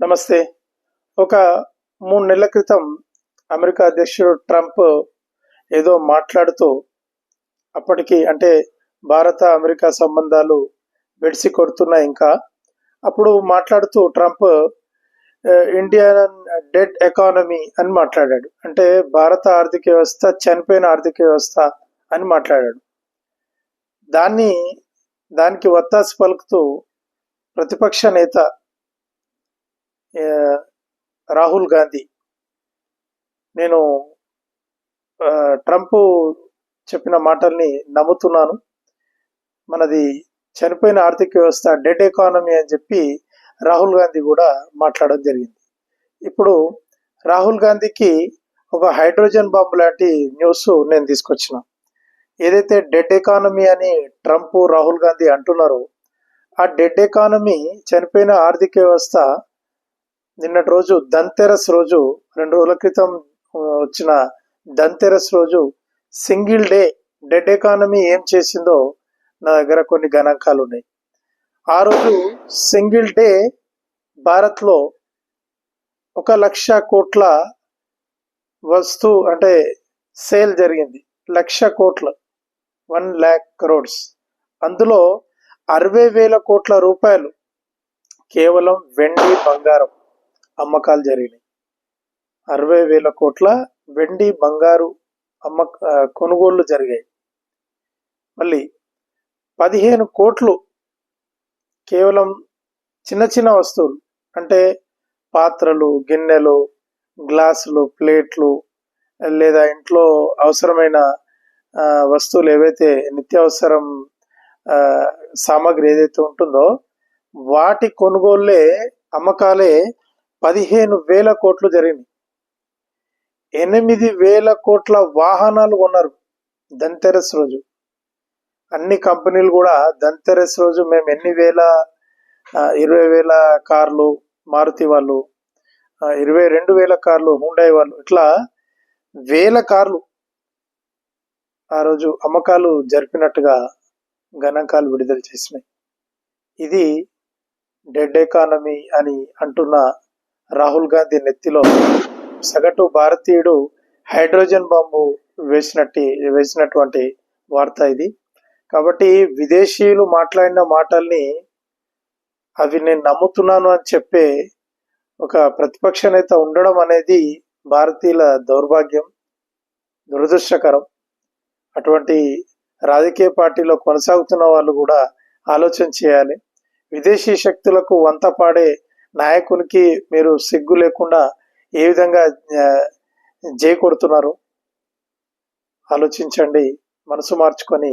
నమస్తే. ఒక 3 నెలల క్రితం అమెరికా అధ్యక్షుడు ట్రంప్ ఏదో మాట్లాడుతూ అప్పటికి అంటే భారత అమెరికా సంబంధాలు బెడిసి కొడుతున్నాయి ఇంకా. అప్పుడు మాట్లాడుతూ ట్రంప్ ఇండియన్ డెడ్ ఎకానమీ అని మాట్లాడాడు. అంటే భారత ఆర్థిక వ్యవస్థ చనిపోయిన ఆర్థిక వ్యవస్థ అని మాట్లాడాడు. దానికి వత్తాసు పలుకుతూ ప్రతిపక్ష నేత రాహుల్ గాంధీ నేను ట్రంప్ చెప్పిన మాటల్ని నమ్ముతున్నాను, మనది చనిపోయిన ఆర్థిక వ్యవస్థ డెడ్ ఎకానమీ అని చెప్పి రాహుల్ గాంధీ కూడా మాట్లాడడం జరిగింది. ఇప్పుడు రాహుల్ గాంధీకి ఒక హైడ్రోజన్ బాంబు లాంటి న్యూస్ నేను తీసుకొచ్చిన. ఏదైతే డెడ్ ఎకానమీ అని ట్రంప్ రాహుల్ గాంధీ అంటున్నారో ఆ డెడ్ ఎకానమీ చనిపోయిన ఆర్థిక వ్యవస్థ నిన్నటి రోజు ధన్తెరస్ రోజు 2 రోజుల క్రితం వచ్చిన ధన్తెరస్ రోజు సింగిల్ డే డెడ్ ఎకానమీ ఏం చేసిందో నా దగ్గర కొన్ని గణాంకాలు ఉన్నాయి. ఆ రోజు సింగిల్ డే భారత్లో 1,00,000 కోట్ల అంటే సేల్ జరిగింది. 1,00,000 కోట్లు, 1 lakh crores. అందులో 60,000 కోట్ల రూపాయలు కేవలం వెండి బంగారం అమ్మకాలు జరిగినాయి. 60,000 కోట్ల వెండి బంగారు కొనుగోళ్లు జరిగాయి. మళ్ళీ 15 కోట్లు కేవలం చిన్న చిన్న వస్తువులు అంటే పాత్రలు, గిన్నెలు, గ్లాసులు, ప్లేట్లు లేదా ఇంట్లో అవసరమైన వస్తువులు ఏవైతే నిత్యావసరం సామాగ్రి ఏదైతే ఉంటుందో వాటి కొనుగోళ్లే అమ్మకాలే 15,000 కోట్లు జరిగింది. 8,000 కోట్ల వాహనాలు కొన్నారు ధన్తెరస్ రోజు. అన్ని కంపెనీలు కూడా ధన్తెరస్ రోజు మేము 20,000 కార్లు మారుతి వాళ్ళు, 22,000 కార్లు హుండాయ్ వాళ్ళు, ఇట్లా 1,000 కార్లు ఆ రోజు అమ్మకాలు జరిపినట్టుగా గణాంకాలు విడుదల చేసినాయి. ఇది డెడ్ ఎకానమీ అని అంటున్న రాహుల్ గాంధీ నెత్తిలో సగటు భారతీయుడు హైడ్రోజన్ బాంబు వేసినటువంటి వార్త ఇది. కాబట్టి విదేశీయులు మాట్లాడిన మాటల్ని అవి నేను నమ్ముతున్నాను అని చెప్పే ఒక ప్రతిపక్ష నేత ఉండడం అనేది భారతీయుల దౌర్భాగ్యం, దురదృష్టకరం. అటువంటి రాజకీయ పార్టీలో కొనసాగుతున్న వాళ్ళు కూడా ఆలోచన చేయాలి. విదేశీ శక్తులకు వంత పాడే నాయకునికి మీరు సిగ్గు లేకుండా ఏ విధంగా జై కొడుతున్నారు ఆలోచించండి. మనసు మార్చుకొని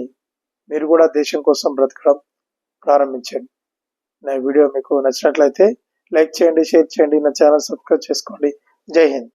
మీరు కూడా దేశం కోసం బ్రతకడం ప్రారంభించండి. నా వీడియో మీకు నచ్చినట్లయితే లైక్ చేయండి, షేర్ చేయండి, నా ఛానల్ సబ్స్క్రైబ్ చేసుకోండి. జై హింద్.